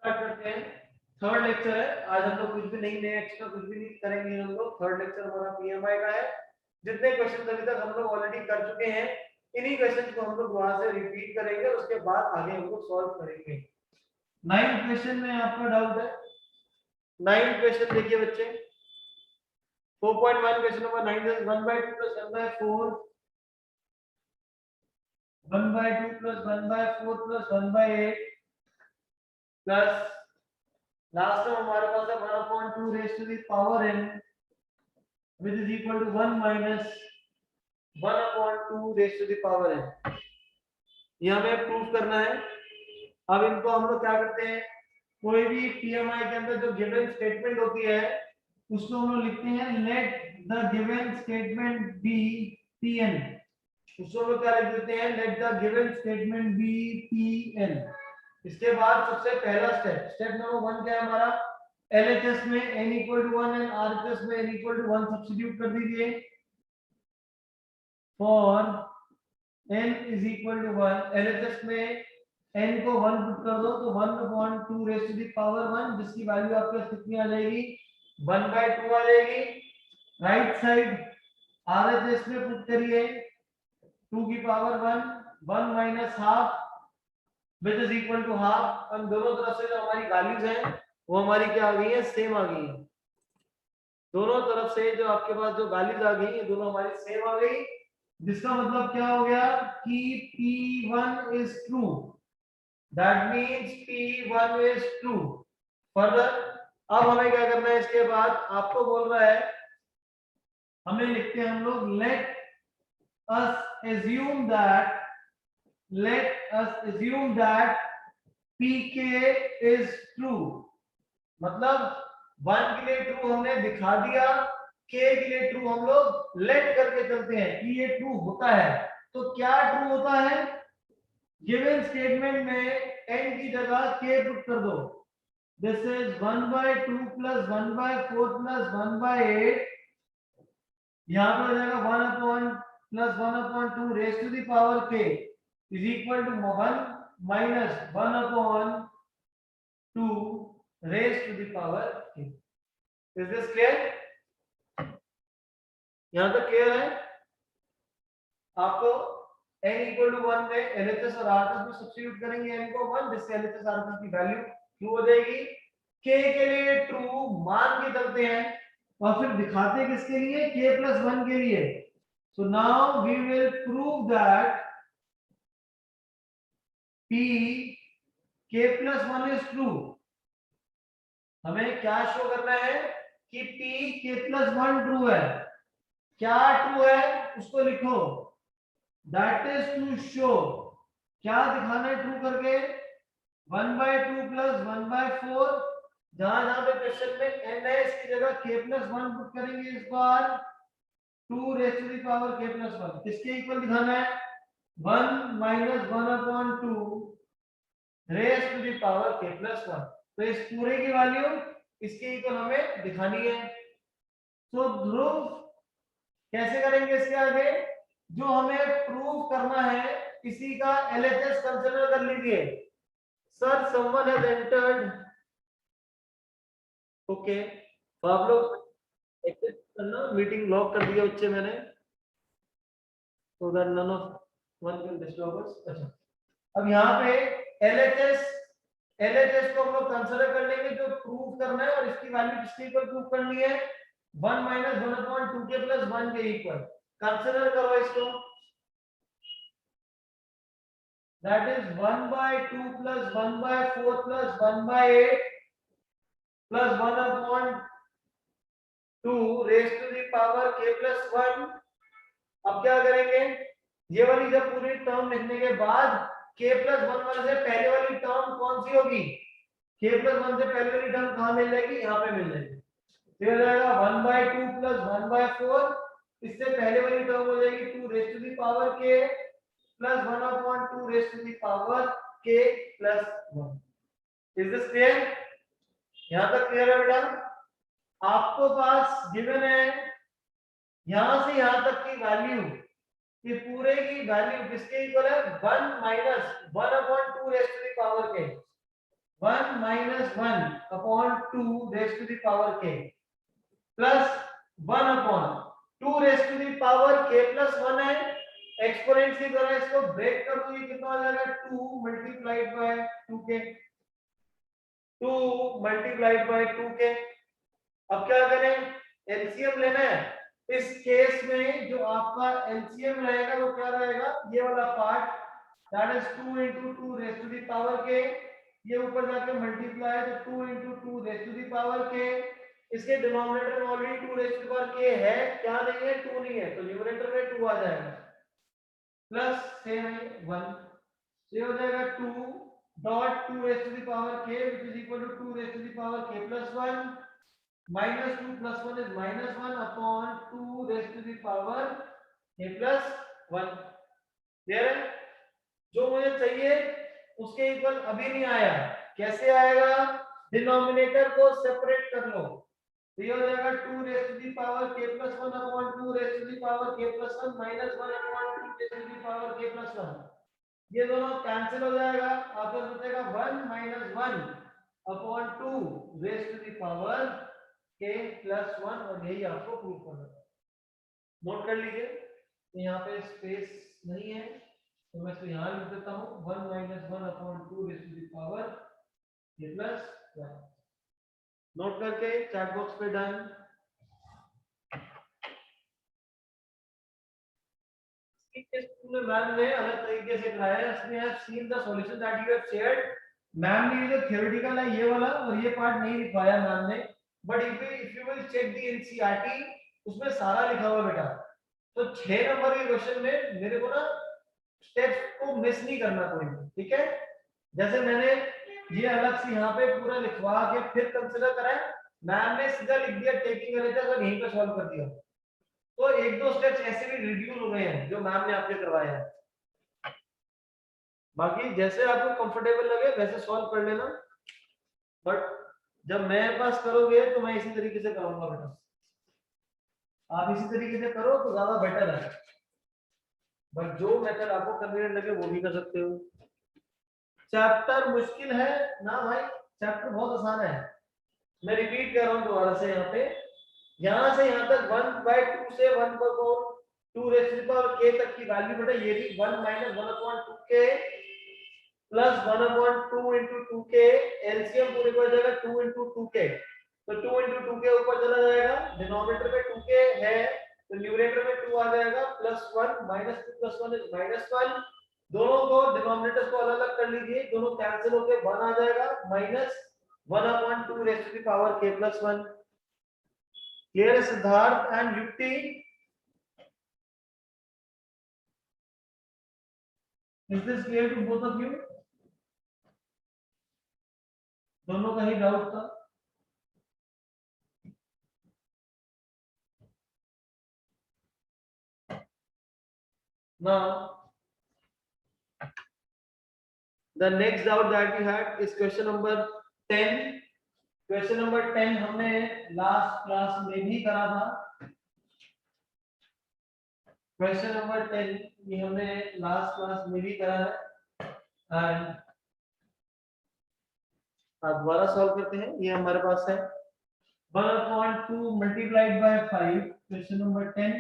Start करते हैं। Third lecture है आज। हम लोग कुछ भी नहीं नया एक्स्ट्रा कुछ भी नहीं करेंगे। हम लोग थर्ड लेक्चर हमारा पीएमआई का है। जितने क्वेश्चन अभी तक हम लोग ऑलरेडी कर चुके हैं, इन्हीं क्वेश्चन को हम लोग वहां से रिपीट करेंगे, उसके बाद आगे हम लोग सॉल्व करेंगे। 9 क्वेश्चन में आपका डाउट है? 9 क्वेश्चन देखिए बच्चे। 4.1 question number 9 is 1/2 plus 1/4, 1/2 plus 1/4 plus 1/8 plus last में हमारे पास है 1/2 raised to the power n which is equal to 1 minus 1/2 raised to the power n। ये हमें प्रूफ करना है। अब इनको हम लोग क्या करते हैं, कोई भी पीएमआई के अंदर जो गिवन स्टेटमेंट होती है उसको हम लोग लिखते हैं let the given statement be PN. उसको हम लोग क्या लिख देते हैं, let the given statement be PN. इसके बाद सबसे पहला स्टेप नंबर 1 क्या है हमारा, एलएचएस में n equal to 1 and RHS में n इक्वल टू 1 सब्स्टिट्यूट कर दीजिए। For n is equal to 1, LHS में n को 1 पुट कर दो तो 1/2 रेज़ टू द पावर 1, जिसकी वैल्यू आपके पास कितनी आ जाएगी, 1/2 आ जाएगी। राइट साइड आरएचएस में पुट करिए 2 की power 1, 1 minus half which is equal to half। हम दोनों तरफ से जो हमारी वैल्यूज हैं वो हमारी क्या आ गई है, सेम आ गई है। दोनों तरफ से जो आपके पास जो वैल्यूज आ गई है दोनों हमारी सेम आ गई, जिसका मतलब क्या हो गया कि P1 is true। That means P1 is true। Further अब हमें क्या करना है, इसके बाद आपको बोल रहा है, हमें लिखते हैं हम लोग let us assume that pk is true। मतलब 1 के लिए ट्रू हमने दिखा दिया, k के लिए ट्रू हम लोग लेट करके चलते हैं कि ये ट्रू होता है। तो क्या ट्रू होता है, गिवन स्टेटमेंट में n की जगह k पुट कर दो। This is 1/2 plus 1/4 plus 1/8। यहाँ पर हो जाएगा 1/1 plus 1/2 raised to the power k is equal to 1 minus 1/2 raised to the power k। Is this clear? यहाँ तक क्लियर है? आपको n equal to 1 में LHS और RHS में सब्स्टिट्यूट करेंगे n को 1, जिससे LHS RHS की वैल्यू ट्रू हो जाएगी। k के लिए ट्रू मान के चलते हैं और फिर दिखाते किसके लिए, k plus 1 के लिए। So now we will prove that p k plus 1 is true। हमें क्या शो करना है कि p k plus 1 ट्रू है। क्या ट्रू है उसको लिखो, दैट इज टू शो। क्या दिखाना है ट्रू करके, 1/2 plus 1/4। जहां जहां पे क्वेश्चन में n है इसकी जगह k plus 1 पुट करेंगे इस बार, 2 raised to the power k plus 1। किसके इक्वल दिखाना है, 1 minus 1/2 raised to the power k plus 1। तो इस पूरे की वैल्यू इसके इक्वल हमें दिखानी है। तो ध्रुव कैसे करेंगे इसके आगे, जो हमें प्रूव करना है इसी का एलएचएस कंसीडर कर लीजिए। Sir someone has entered, okay. तो आप लोग एक्सेप्ट करना, मीटिंग लॉक कर दिया बच्चे मैंने, so that none of one can disturb us. अच्छा, अब यहाँ पे एलएचएस को हम लोग कंसीडर कर लेंगे जो प्रूव करना है, और इसकी वैल्यू किसके इक्वल प्रूव करनी है, 1 minus 1/2 के plus 1 के इक्वल। कंसीडर करो इसको, that is 1/2 plus 1/4 plus 1/8 plus 1/2 raised to the power k plus 1। अब क्या करेंगे, ये वाली जब पूरी टर्म लिखने के बाद k plus 1 वाले से पहले वाली टर्म कौन सी होगी, k plus 1 से पहले वाली टर्म कहाँ मिल जाएगी, यहाँ पे मिल जाएगी। तो हो जाएगा 1/2 plus 1/4, इससे पहले वाली टर्म हो जाएगी 2 raised to the power k plus 1/2 raised to the power k plus 1। Is this clear? यहाँ तक क्लियर है बेटा? आपको पास गिवन है यहां से यहां तक की वैल्यू, ये पूरे की वैल्यू किसके इक्वल है, 1 minus 1/2 raised to the power k। 1 minus 1 upon 2 raised to the power k plus 1 upon 2 raised to the power k plus 1 है, एक्सपोनेंट की तरह इसको ब्रेक कर दो, ये कितना आ जाएगा 2 multiplied by 2k, 2 multiplied by 2k। अब क्या करें, एलसीएम लेना है। इस केस में जो आपका एलसीएम रहेगा वो क्या रहेगा, ये वाला part, that is 2 into 2 raised to the power k, ये ऊपर जाके मल्टीप्लाई है तो 2 into 2 raised to the power k, इसके डिनोमिनेटर में already 2 raised to the power k है, क्या नहीं है, 2 नहीं है, तो न्यूमरेटर में 2 आ जाएगा, प्लस से 1, ये हो जाएगा 2 dot 2 raised to the power k which is equal to 2 raised to the power k plus 1 minus 2 plus 1 is minus 1 upon 2 raised to the power k plus 1। Clear है, जो मुझे चाहिए उसके इक्वल अभी नहीं आया, कैसे आएगा, डिनोमिनेटर को सेपरेट कर लो, तो ये हो जाएगा 2 raised to the power k plus 1 upon 2 raised to the power k plus 1 minus 1 upon 2 raised to the power k plus 1, ये दोनों कैंसिल हो जाएगा, आपको बचेगा 1 minus 1 upon 2 raised to the power k plus 1, और यही आपको प्रूव करना है। नोट कर लीजिए, तो यहाँ पे स्पेस नहीं है तो मैं इसको यहाँ लिख देता हूँ 1 minus 1 upon 2 raised to the power k plus 1। Note करके चैट बॉक्स पे डन। स्कूल में मैम ने अलग तरीके से कराया है, इसमें I have seen the solution that you have shared, ma'am ने ये जो थ्योरेटिकल है ये वाला और ये पार्ट नहीं लिखवाया मैम ने, but if you will check the NCERT उसमें सारा लिखा हुआ बेटा, तो 6 नंबर के क्वेश्चन में मेरे को ना स्टेप्स को मिस नहीं करना कोई, ठीक है, जैसे मैंने ये अलग से यहाँ पे पूरा लिखवा के फिर कंसीडर करा है, मैम ने सीधा लिख दिया टेकिंग एरर और यहीं पे सॉल्व कर दिया, तो एक दो स्टेप्स ऐसे भी रिड्यूस हो गए हैं जो मैम ने आपके करवाए हैं, बाकी जैसे आपको कंफर्टेबल लगे वैसे सॉल्व कर लेना, बट जब मेरे पास करोगे तो मैं इसी तरीके से करूंगा बेटा, आप इसी तरीके से करो तो ज्यादा बेटर है, बट जो मेथड आपको कन्वीनियंट लगे वो भी कर सकते हो। चैप्टर मुश्किल है ना भाई, चैप्टर बहुत आसान है, मैं रिपीट कर रहा हूँ दोबारा से, यहाँ पे यहाँ से यहाँ तक 1/2 से 1/2 raised to the power k तक की वैल्यू बेटा ये भी 1 minus 1/2k plus 1/2 into 2k, LCM पूरे को आ जाएगा 2 into 2k, तो 2 into 2k ऊपर चला जाएगा, डिनोमिनेटर में 2k है तो न्यूमरेटर में 2 आ जाएगा, प्लस 1 minus 2 plus 1 is -1, दोनों को डिनोमिनेटर्स को अलग अलग कर लीजिए, दोनों कैंसिल होकर 1 आ जाएगा, minus 1/2 raised to the power k plus 1। Clear है Siddharth and Yukti? Is this clear to both of you? दोनों का ही डाउट था? Now the next doubt that we had is question number 10। Question number 10 हमने लास्ट क्लास में भी करा था, क्वेश्चन नंबर 10 ये हमने लास्ट क्लास में भी करा है, एंड दोबारा सॉल्व करते हैं, ये हमारे पास है 1/2 multiplied by 5, question number 10,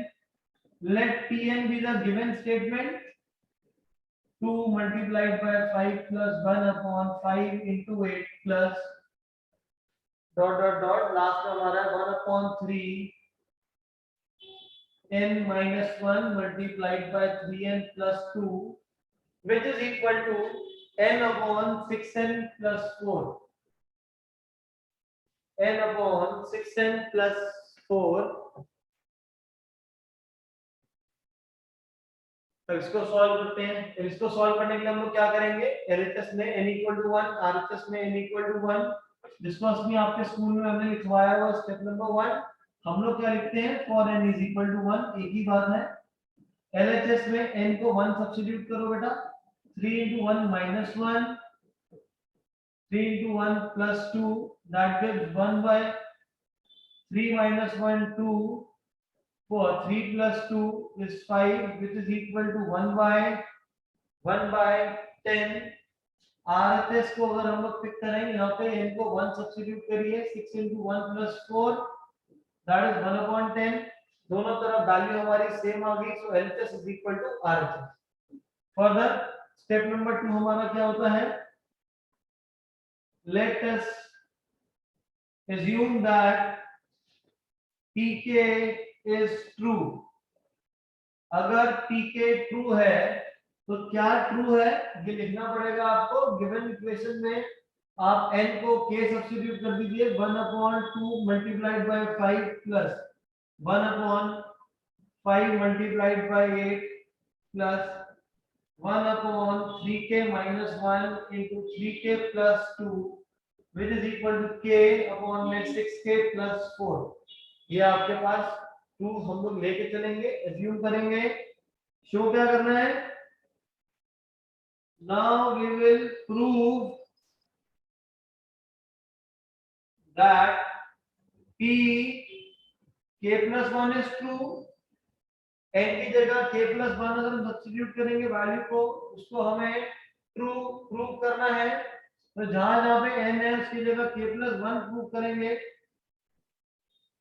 let Pn be the given statement, 2 multiplied by 5 plus 1/5 into 8 plus dot dot dot, last में हमारा 1/3 n minus 1 multiplied by 3n plus 2 which is equal to n/6n plus 4, n/6n plus 4। तो इसको solve करते हैं, तो इसको solve करने के लिए हम लोग क्या करेंगे, एलएचएस में n = 1, आरएचएस में n = 1, जिसको असली आपके स्कूल में हमने लिखवाया हुआ स्टेप नंबर 1, हम लोग क्या लिखते हैं, फॉर n = 1, एक ही बात है, एलएचएस में n को 1 सब्स्टिट्यूट करो बेटा, 3 into 1 minus 1, 3 into 1 plus 2, that gives 1/3 minus 1 2, 4, 3 plus 2 is 5 which is equal to 1/10, RHS को अगर हम लोग पिक करेंगे, यहाँ पे n को 1 सब्स्टिट्यूट करिए, 6 into 1 plus 4 that is 1/10, दोनों तरफ वैल्यू हमारी सेम आ गई, सो LHS is equal to RHS। Further step number 2 हमारा क्या होता है, let us assume that pk is true। अगर pk ट्रू है तो क्या ट्रू है ये लिखना पड़ेगा आपको। गिवन इक्वेशन में आप n को k सब्स्टिट्यूट कर दीजिए, 1/2 multiplied by 5 plus 1/5 multiplied by 8 plus 1/3k minus 1 into 3k plus 2 which is equal to k upon में 6k plus 4। ये आपके पास 2 हम लोग लेके चलेंगे, एज्यूम करेंगे। शो क्या करना है, now we will prove that p k plus 1 is true। n की जगह k plus 1 अगर हम सब्स्टिट्यूट करेंगे वैल्यू को, उसको हमें ट्रू प्रूव करना है। तो जहां जहां पे n है उसकी जगह k plus 1 प्रूव करेंगे,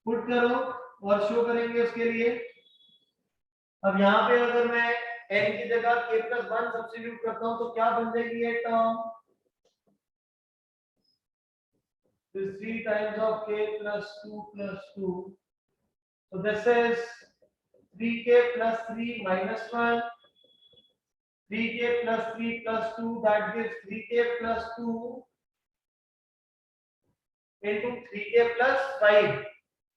पुट करो और शो करेंगे उसके लिए। अब यहाँ पे अगर मैं n की जगह k plus 1 सब्स्टिट्यूट करता हूँ तो क्या बन जाएगी ये term, 3 times of k plus 2 plus 2, so this is 3k plus 3 minus 1, 3k plus 3 plus 2 that gives 3k plus 2 into 3k plus 5।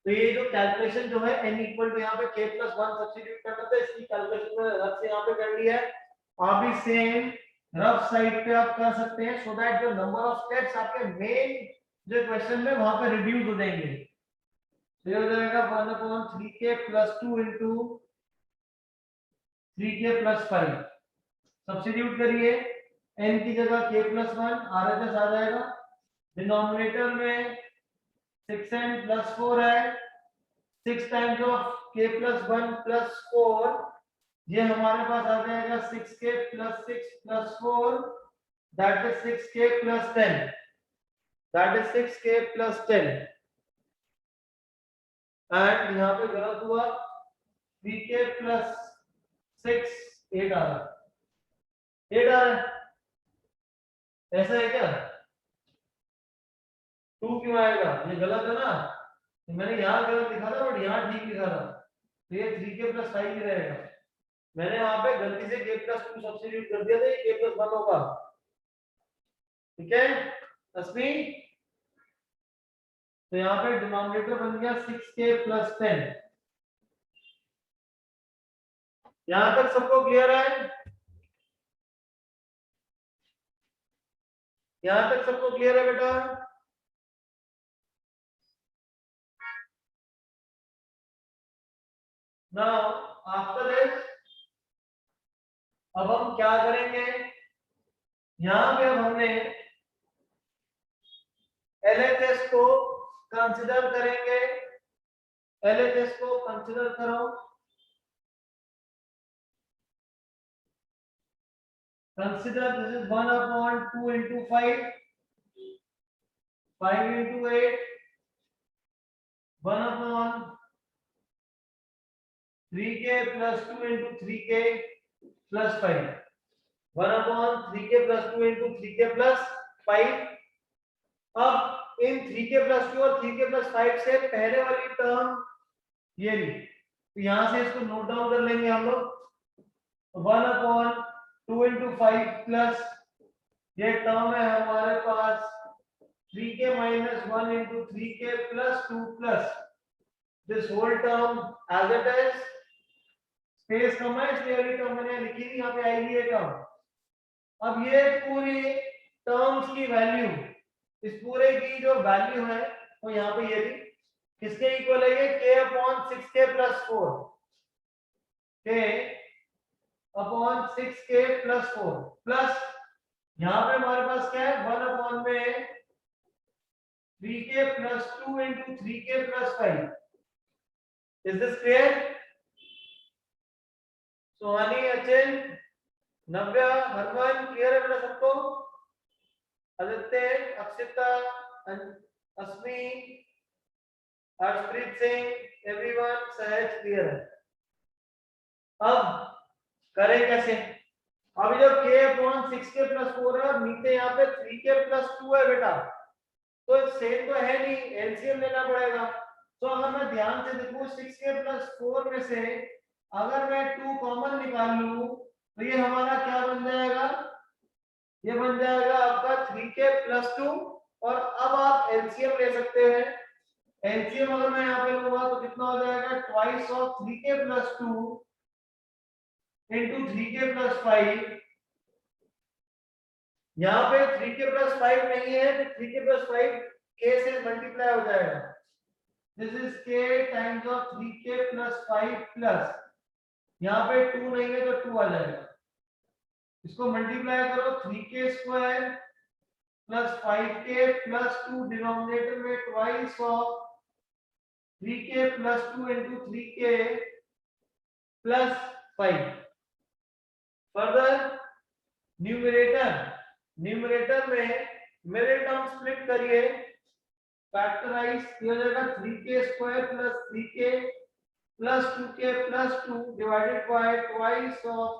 तो ये जो कैलकुलेशन जो है n इक्वल टू यहाँ पे k plus 1 सब्स्टिट्यूट करना था, इसकी कैलकुलेशन मैंने रफ से यहाँ पे कर लिया है। आप भी सेम रफ साइड पे आप कर सकते हैं, सो दैट जो नंबर ऑफ स्टेप्स आपके मेन जो क्वेश्चन में वहां पे रिड्यूस हो जाएंगे। तो ये हो जाएगा 1/3k plus 2 into 3k plus 5। Substitute करिए, n की जगह k plus 1 RHS आ जाएगा, डिनोमिनेटर में 6n plus 4 है, 6 times of k plus 1 plus 4, ये हमारे पास आ जाएगा 6k plus 6 plus 4 that is 6k plus 10, that is 6k plus 10 and यहाँ पे गलत हुआ, 3k plus 6 8 आ रहा है, 8 आ रहा है, ऐसा है क्या, 2 क्यों आएगा, ये गलत है ना। तो मैंने यहाँ गलत लिखा था बट यहाँ ठीक लिखा था, तो ये 3k plus 5 ही रहेगा। मैंने वहां पे गलती से k plus 2 सब्स्टिट्यूट कर दिया था, ये k plus 1 होगा। ठीक है अस्मी, तो यहाँ पे डिनोमिनेटर बन गया 6k plus 10। यहां तक सबको क्लियर है, यहां तक सबको क्लियर है बेटा। नाउ आफ्टर दिस अब हम क्या करेंगे, यहां पे अब हमने LHS को कंसीडर करेंगे। LHS को कंसीडर करो, consider this is 1/2 into 5, 5 into 8, 1/3k plus 2 into 3k plus 5, 1/3k plus 2 into 3k plus 5। अब इन 3k plus 2 और 3k plus 5 से पहले वाली टर्म ये ली, तो यहां से इसको नोट डाउन कर लेंगे हम लोग। 1/2 into 5 प्लस ये टर्म है हमारे पास 3k minus 1 into 3k plus 2 plus this whole term as it is, space कम है इसलिए अगली टर्म मैंने लिखी थी, यहाँ पे आएगी ये टर्म। अब ये पूरी टर्म्स की वैल्यू, इस पूरे की जो वैल्यू है वो यहाँ पे ये थी, किसके इक्वल है ये, k upon 6k plus 4, k upon 6k plus 4 plus यहाँ पे हमारे पास क्या है 1 में 3k plus 2 into 3k plus 5। Is this clear? Sohani, Achin, Navya, Harman, clear है बेटा सबको? आदित्य, अक्षिता, अस्मी, हर्षप्रीत सिंह, एवरीवन, सहज क्लियर है। अब करें कैसे? अभी जब k अपॉन 6k प्लस 4 है और नीचे यहाँ पे 3k प्लस 2 है बेटा, तो सेम तो है नहीं, एलसीएम लेना पड़ेगा। तो अगर मैं ध्यान से देखूं 6k प्लस 4 में से अगर मैं 2 कॉमन निकाल लूं तो ये हमारा क्या बन जाएगा? ये बन जाएगा आपका 3k प्लस 2। और अब आप एलसीएम ले सकते हैं। एलसीएम अगर मैं यहाँ पे लूंगा तो कितना हो जाएगा? Twice of 3k plus 2 into 3k plus 5। यहाँ पे 3k प्लस 5 नहीं है तो 3k प्लस 5 k से मल्टीप्लाई हो जाएगा। This is k times of 3k plus 5 plus यहाँ पे 2 नहीं है तो 2 आ जाएगा। इसको मल्टीप्लाई करो 3k square plus 5k plus 2 denominator में twice of 3k plus 2 into 3k plus 5। Further numerator में मेरे टर्म स्प्लिट करिए, फैक्टराइज किया जाएगा 3k square plus 3k plus 2k plus 2 divided by twice of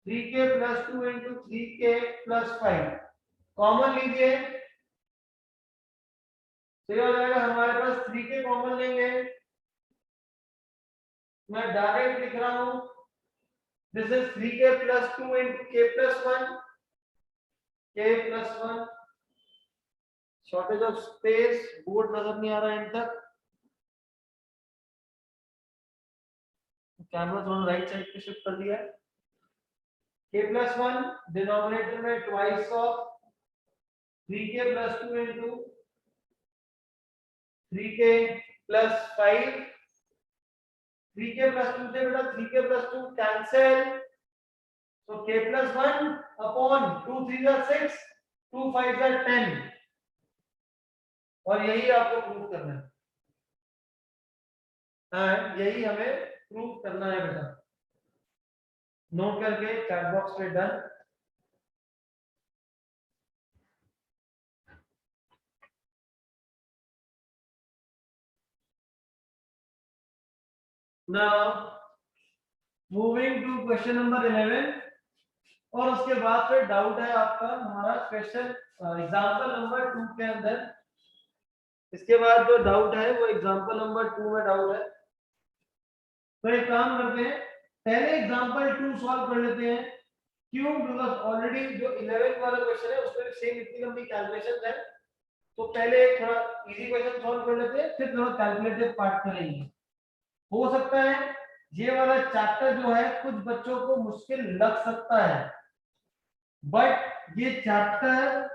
3k plus 2 into 3k plus 5। Common लीजिए, तो हो जाएगा हमारे पास 3k कॉमन लेंगे, मैं डायरेक्ट लिख रहा हूं, this is 3k plus 2 into k plus 1, k plus 1। Shortage of space, board नजर नहीं आ रहा है एंड तक, कैमरा थोड़ा राइट साइड पे शिफ्ट कर दिया है। k प्लस 1 डिनोमिनेटर में twice of 3k plus 2 into 3k plus 5। 3k plus 2 से बेटा 3k प्लस 2 कैंसिल, तो k plus 1 upon 2 3 are 6, 2 5 are 10। और यही आपको प्रूव करना है, यही हमें प्रूव करना है बेटा। नोट करके चैट बॉक्स में done. Now moving to question number 11, और उसके बाद फिर डाउट है आपका हमारा क्वेश्चन एग्जांपल नंबर 2 के अंदर। इसके बाद जो डाउट है वो एग्जांपल नंबर 2 में डाउट है। तो एक काम करते हैं, पहले एग्जांपल 2 सॉल्व कर लेते हैं। क्यों? बिकॉज़ ऑलरेडी जो 11 वाला क्वेश्चन है उसमें सेम इतनी लंबी कैलकुलेशंस है, तो पहले थोड़ा इजी क्वेश्चन सॉल्व कर लेते हैं, फिर थोड़ा कैलकुलेटिव पार्ट करेंगे। हो सकता है ये वाला चैप्टर जो है कुछ बच्चों को मुश्किल लग सकता है, बट ये चैप्टर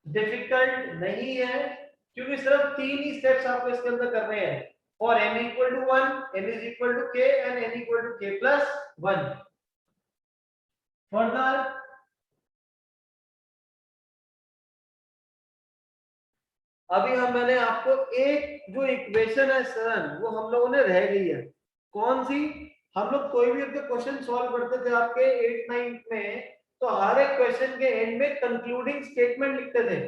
डिफिकल्ट नहीं है, क्योंकि सिर्फ 3 ही स्टेप्स आपको इसके अंदर करने हैं। For n equal to 1, n is equal to k and n equal to k plus 1। Further अभी मैंने आपको एक जो इक्वेशन है सरल, वो हम लोगों ने रह गई है। कौन सी? हम लोग कोई भी अपने क्वेश्चन सॉल्व करते थे आपके 8 9 में, तो हर एक क्वेश्चन के एंड में कंक्लूडिंग स्टेटमेंट लिखते थे।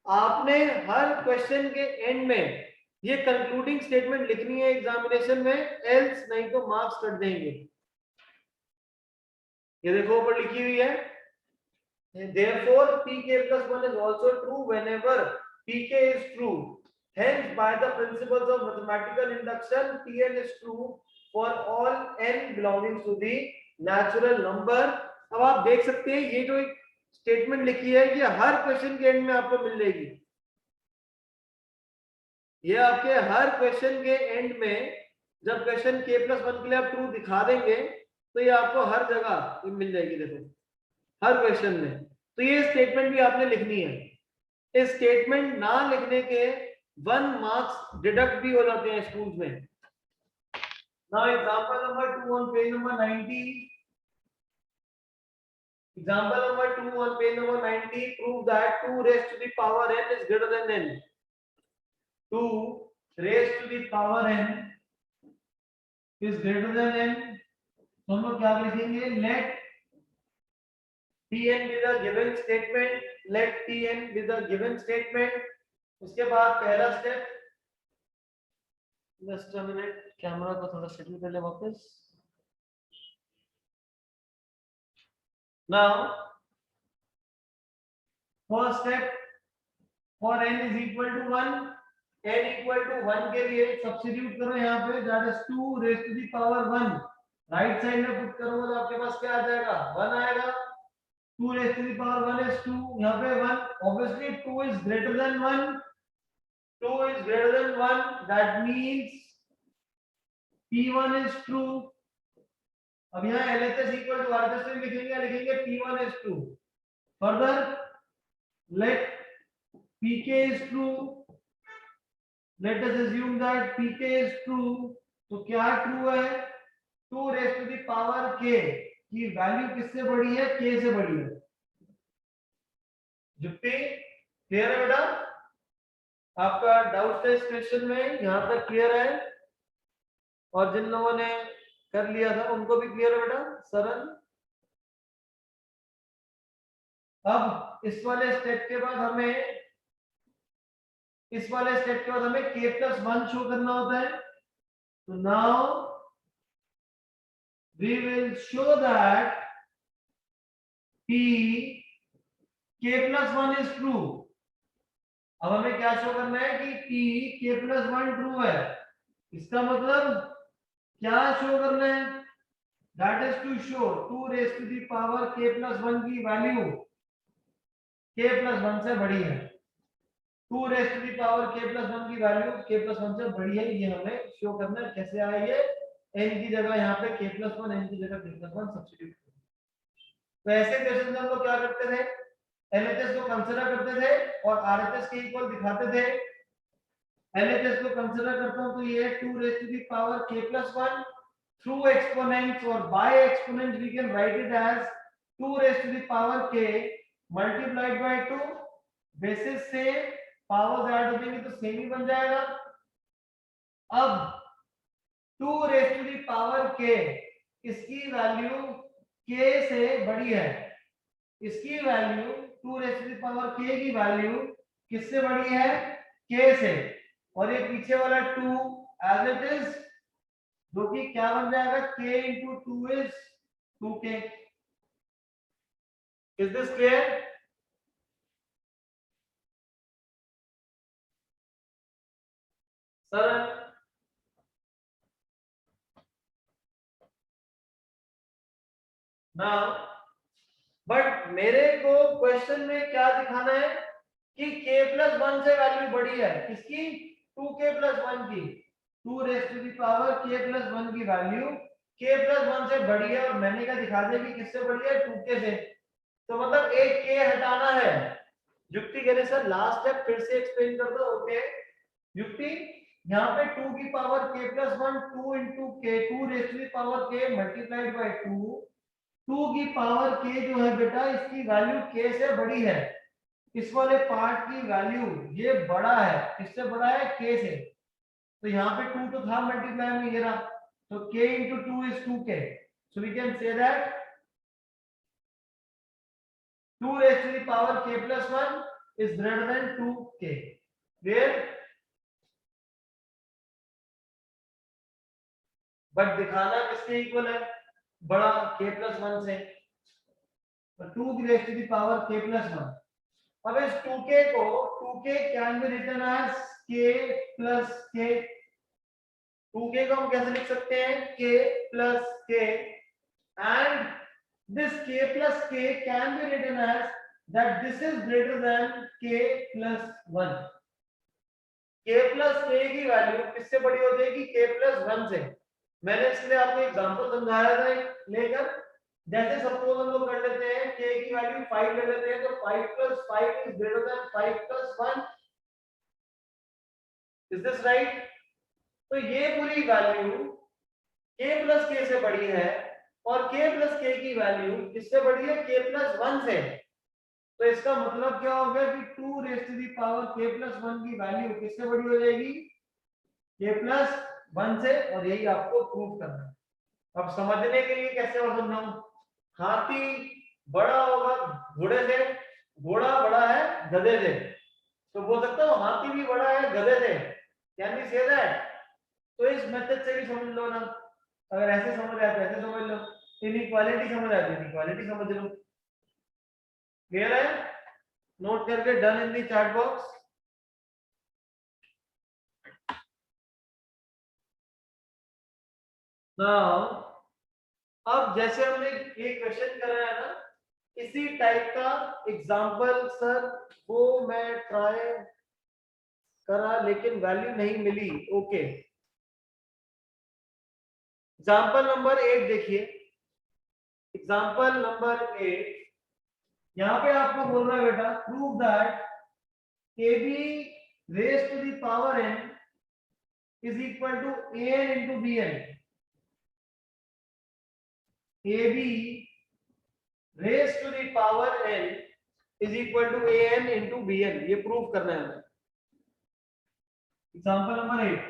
आपने हर क्वेश्चन के एंड में ये कंक्लूडिंग स्टेटमेंट लिखनी है एग्जामिनेशन में, एल्स नहीं तो मार्क्स कट देंगे। ये देखो ऊपर लिखी हुई है, therefore pk plus 1 is also true whenever pk is true, hence by the principles of mathematical induction pn is true for all n belonging to the natural number। अब आप देख सकते हैं ये जो एक स्टेटमेंट लिखी है ये हर क्वेश्चन के एंड में आपको मिल जाएगी। ये आपके हर क्वेश्चन के एंड में जब क्वेश्चन k प्लस 1 के लिए आप ट्रू दिखा देंगे तो ये आपको हर जगह मिल जाएगी। देखो हर क्वेश्चन में, तो ये स्टेटमेंट भी आपने लिखनी है। इस स्टेटमेंट ना लिखने के 1 मार्क्स डिडक्ट भी हो जाते हैं स्कूल्स में। Now example number 2 on page number 90। Example number 2 on page number 90 prove that 2 raise to the power n is greater than n। 2 raise to the power n is greater than n। तो हम लोग क्या लिखेंगे? लेट Pn be the given statement let Tn with a given statement. उसके बाद पहला step, just a minute, camera को थोड़ा सेटल कर ले वापस. Now first step, for n is equal to 1, n equal to 1 के लिए सब्स्टिट्यूट करो यहाँ पे, that is 2 raised to the power 1. Right side में पुट करो तो आपके पास क्या आ जाएगा, 1 आएगा. 2 raised to the power 1 is 2, यहाँ पे 1. obviously 2 is greater than 1, 2 is greater than 1, that means p1 is true. अब यहाँ LHS equal to RHS में लिखेंगे p1 is true. further let pk is true. let us assume that pk is true. तो क्या true है, 2 raised to the power k की value किससे बड़ी है, k से बड़ी है. जुप्पी क्लियर है बेटा, आपका डाउट था इस क्वेश्चन में, यहां तक क्लियर है? और जिन लोगों ने कर लिया था उनको भी क्लियर है बेटा, सरल. अब इस वाले स्टेप के बाद हमें k plus 1 शो करना होता है. तो now we will show that p k plus 1 is true. अब हमें क्या शो करना है कि p k plus 1 ट्रू है. इसका मतलब क्या शो करना है, that is to show 2 raised to the power k plus 1 की वैल्यू k plus 1 से बड़ी है. 2 raised to the power k plus 1 की वैल्यू k plus 1 से बड़ी है, ये हमें शो करना है. कैसे आया ये, n की जगह यहाँ पे k plus 1, n की जगह k plus 1 सब्स्टिट्यूट. तो ऐसे क्वेश्चन में हम लोग क्या करते थे, LHS को कंसीडर करते थे और RHS के इक्वल दिखाते थे. LHS को कंसीडर करता हूं तो ये 2 raised to the power k plus 1 through exponents और by exponents we can write it as 2 raised to the power k multiplied by 2. Basis से पावर्स ऐड हो जाएंगे तो सेम ही बन जाएगा. अब 2 raised to the power k, इसकी value k से बड़ी है. इसकी value 2 raised to the power k की वैल्यू किससे बड़ी है, k से. और ये पीछे वाला 2 as it is, जो कि क्या बन जाएगा, k into 2 is 2k. Is this clear? Sir now but मेरे को क्वेश्चन में क्या दिखाना है कि k plus 1 से वैल्यू बड़ी है. किसकी, 2k plus 1 की. 2 raised to the power k plus 1 की वैल्यू k plus 1 से बड़ी है. और मैंने क्या दिखा दिया कि किससे बड़ी है, 2k से. तो मतलब एक k हटाना है. युक्ति कह रहे सर लास्ट स्टेप फिर से एक्सप्लेन कर दो. ओके युक्ति, यहाँ पे 2 की power k plus 1 2 into k, 2 raised to the power k multiplied by 2. 2 की पावर k जो है बेटा, इसकी वैल्यू k से बड़ी है. इस वाले पार्ट की वैल्यू ये बड़ा है, किससे बड़ा है, k से. तो यहाँ पे 2 तो था मल्टीप्लाई में, ये रहा. तो k into 2 is 2k. So we can say that 2 raised to the power k plus 1 is greater than 2k. Where but दिखाना किसके इक्वल है, बड़ा k plus 1 से. तो 2 raised to the power k plus 1. अब इस 2k को 2k can be written as k plus k. 2k को हम कैसे लिख सकते हैं, k plus k, and this k plus k can be written as that this is greater than k plus 1. k plus k की value किससे बड़ी हो जाएगी, k plus 1 से. मैंने इसलिए आपको एग्जांपल समझाया था लेकर. जैसे सपोज हम लोग कर लेते हैं k की वैल्यू 5 ले लेते हैं, तो 5 plus 5 is greater than 5 plus 1. Is this right? तो ये पूरी वैल्यू k plus k से बड़ी है और k plus k की वैल्यू किससे बड़ी है, k plus 1 से. तो इसका मतलब क्या हो गया कि 2 raised to the power k plus 1 की वैल्यू किससे बड़ी हो जाएगी, k plus 1 से. और यही आपको प्रूव करना है. अब समझने के लिए कैसे और समझाऊं, हाथी बड़ा होगा घोड़े से, घोड़ा बड़ा है गधे से, तो बोल सकता हूँ हाथी भी बड़ा है गधे से, कैन वी से दैट? तो इस मेथड से भी समझ लो ना, अगर ऐसे समझ आए तो ऐसे समझ लो, इनइक्वालिटी समझ आए तो इनइक्वालिटी समझ लो। क्लियर है? नोट करके done in the chat box. Now अब जैसे हमने ये क्वेश्चन करा है ना, इसी टाइप का एग्जांपल सर वो मैं ट्राई करा लेकिन वैल्यू नहीं मिली। ओके, एग्जांपल नंबर 8 देखिए। एग्जांपल नंबर 8, यहाँ पे आपको बोल रहा है बेटा prove that AB raise to the power n is equal to an into bn। AB raise to the power n is equal to an into bn, ये प्रूव करना है हमें। Example number 8,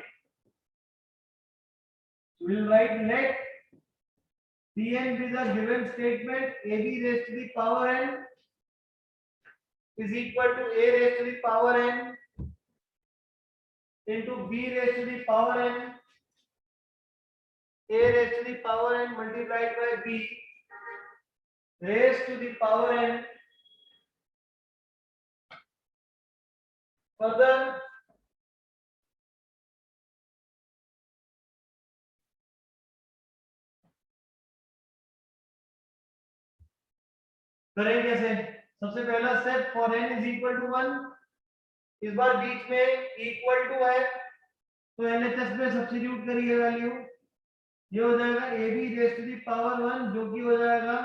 we will write let Pn be the given statement AB raised to the power n is equal to A raised to the power n into B raised to the power n, A raised to the power n multiplied by B raised to the power n, further करें कैसे? सबसे पहला step for n is equal to 1, इस बार बीच में equal to है तो LHS में substitute करिए वैल्यू, ये हो जाएगा AB raise to the power 1 जो कि हो जाएगा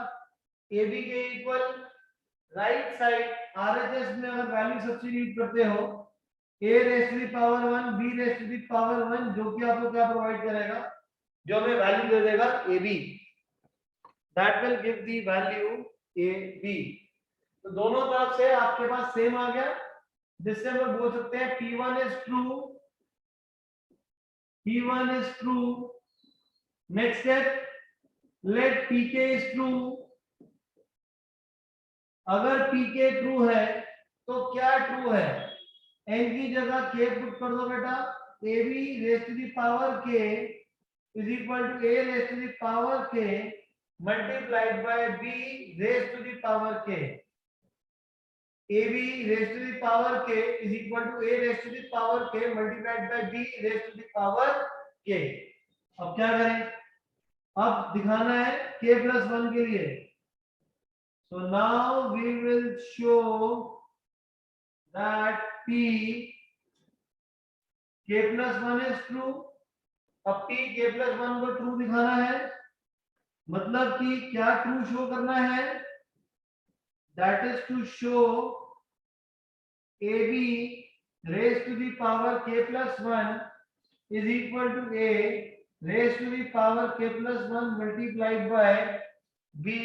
AB के इक्वल राइट साइड RHS में अगर वैल्यू सब्स्टिट्यूट करते हो A raise to the power 1 B raise to the power 1 जो कि आपको क्या प्रोवाइड करेगा, जो हमें वैल्यू दे देगा AB, that will give the value AB। तो दोनों तरफ से आपके पास सेम आ गया, जिससे हम बोल सकते हैं P1 is true, P1 is true. Next step let PK is true. अगर PK ट्रू है तो क्या ट्रू है, n की जगह k पुट कर दो बेटा, AB raise to the power k is equal to A raise to the power k multiplied by B raise to the power k। AB raised to the power k is equal to A raised to the power k multiplied by B raised to the power k। अब क्या करें, अब दिखाना है k plus 1 के लिए। So now we will show that P k plus 1 is true। अब P k plus 1 को ट्रू दिखाना है, मतलब कि क्या ट्रू शो करना है, that is to show AB raised to the power k plus 1 is equal to A raised to the power k plus 1 multiplied by B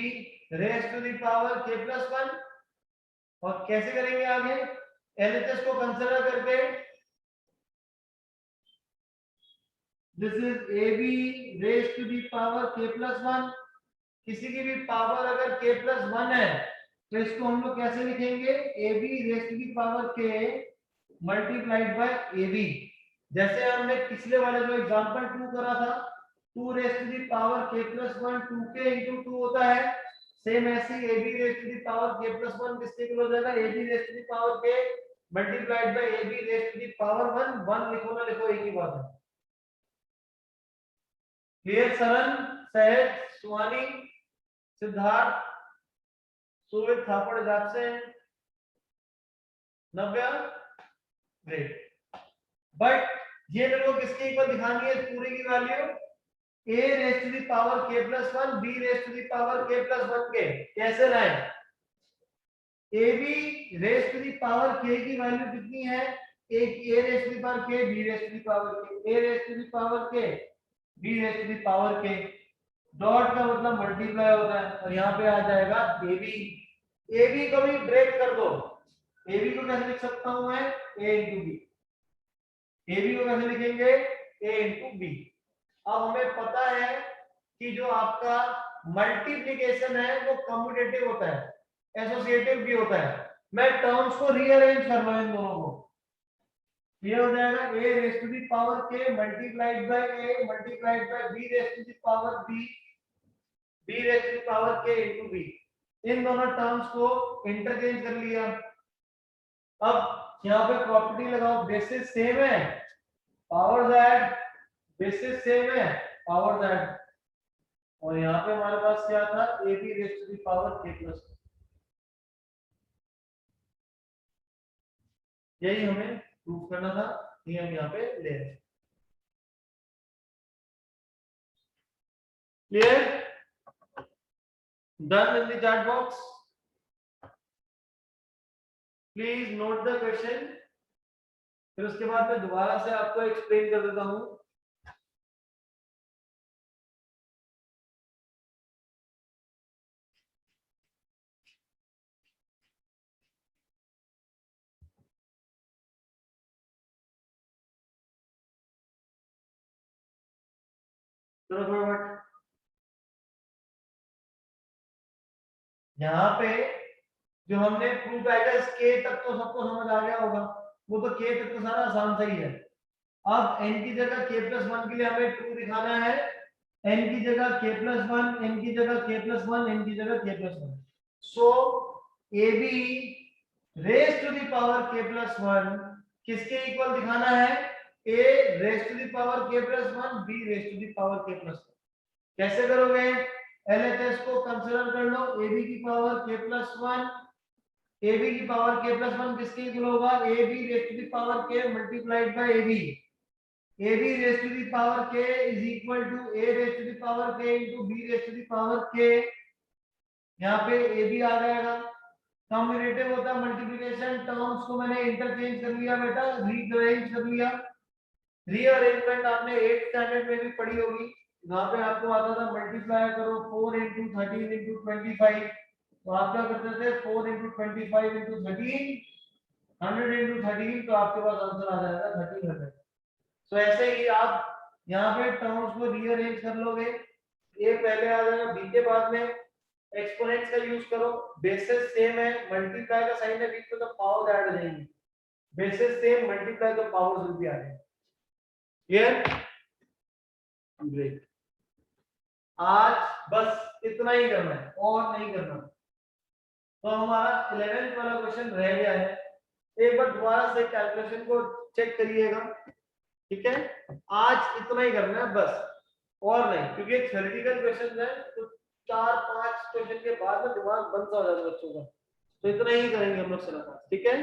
raised to the power k plus 1। और कैसे करेंगे आगे, LHS को consider करके, this is AB raised to the power k plus 1, किसी की भी power अगर k plus 1 है तो इसको हम लोग कैसे लिखेंगे, AB raised to the power k multiplied by AB। जैसे हमने पिछले वाले जो एग्जांपल 2 करा था, 2 raise to the power k plus 1 2k into 2 होता है, सेम ऐसे ही AB raise to the power k plus 1 किसके इक्वल हो जाएगा, AB raise to the power k multiplied by AB raise to the power 1, 1 लिखो ना लिखो एक ही बात है। Clear? Saran, Sahaj, Suhani, Siddharth, Suvit Thapar is absent, Navya, great. But ये मेरे को किसके इक्वल दिखानी है पूरी की value, A raise to the power k plus 1 B raise to the power k plus 1 के। कैसे लाएं, AB raise to the power k की वैल्यू कितनी है, एक A raise to the power k B raise to the power k, A raise to the power k B raise to the power k, dot का मतलब multiply होता है, और यहाँ पे आ जाएगा AB। AB को भी ब्रेक कर दो, AB को कैसे लिख सकता हूं मैं, A into B। AB को कैसे लिखेंगे, A into B। अब हमें पता है कि जो आपका मल्टीप्लिकेशन है वो कम्यूटेटिव होता है, एसोसिएटिव भी होता है। मैं टर्म्स को रीअरेंज कर रहा हूं इन दोनों को, ये हो जाएगा a raise to the power k multiplied by a multiplied by b raise to the power b raise to the power k into b। इन दोनों टर्म्स को इंटरचेंज कर लिया। अब यहाँ पे प्रॉपर्टी लगाओ, बेसिस सेम है, पावर ऐड, बेसिस सेम है, पावर ऐड, और यहाँ पे हमारे पास क्या था, a b raise to the power k plus, यही हमें प्रूव करना था, ये हम यहाँ पे ले रहे हैं। Clear? Done in the chat box, please note the question, फिर उसके बाद मैं दोबारा से आपको एक्सप्लेन कर देता हूं। चलो फटाफट, यहाँ पे जो हमने प्रूफ एडर्स के तक तो सबको समझ आ गया होगा, वो तो के तक तो सारा आसान सा ही है। अब n की जगह k प्लस 1 के लिए हमें ट्रू दिखाना है, n की जगह k प्लस 1, n की जगह k प्लस 1, n की जगह k plus 1। So ab raise to the power k plus 1 किसके इक्वल दिखाना है, a raise to the power k plus 1, b raise to the power k plus 1। कैसे करोगे, LHS को कंसीडर कर लो, ab की पावर k प्लस 1, ab की पावर k प्लस 1 किसके इक्वल होगा, ab raise to the power k multiplied by ab, ab raised to the power k is equal to a raised to the power k into b raised to the power k। यहाँ पे ab आ जाएगा, commutative होता है multiplication, terms को मैंने interchange कर लिया बेटा, रीअरेंज कर लिया। रीअरेंजमेंट आपने 8th स्टैंडर्ड में भी पढ़ी होगी, वहां पे आपको आता था मल्टीप्लाई करो 4 into 13 into 25, तो आप क्या करते थे 4 into 25 into 13, 100 into 13, तो आपके पास आंसर आ जाएगा 1300। तो ऐसे ही आप यहाँ पे टर्म्स को रीअरेंज कर लोगे, ए पहले आ जाएगा बी के बाद में, एक्सपोनेंट्स का यूज करो, बेसिस सेम है, मल्टीप्लाई का साइन है बीच में तो पावर ऐड हो जाएगी, बेसिस सेम मल्टीप्लाई तो पावर विल भी आ जाएगी। क्लियर? ग्रेट, आज बस इतना ही करना है और नहीं करना। तो हमारा 11th वाला क्वेश्चन रह गया है, एक बार दोबारा से कैलकुलेशन को चेक करिएगा, ठीक है? आज इतना ही करना है बस, और नहीं, क्योंकि थ्योरेटिकल क्वेश्चन है तो 4-5 क्वेश्चन के बाद में दिमाग बंद सा हो जाता है बच्चों का, तो इतना ही करेंगे हम लोग सिलेबस, ठीक है?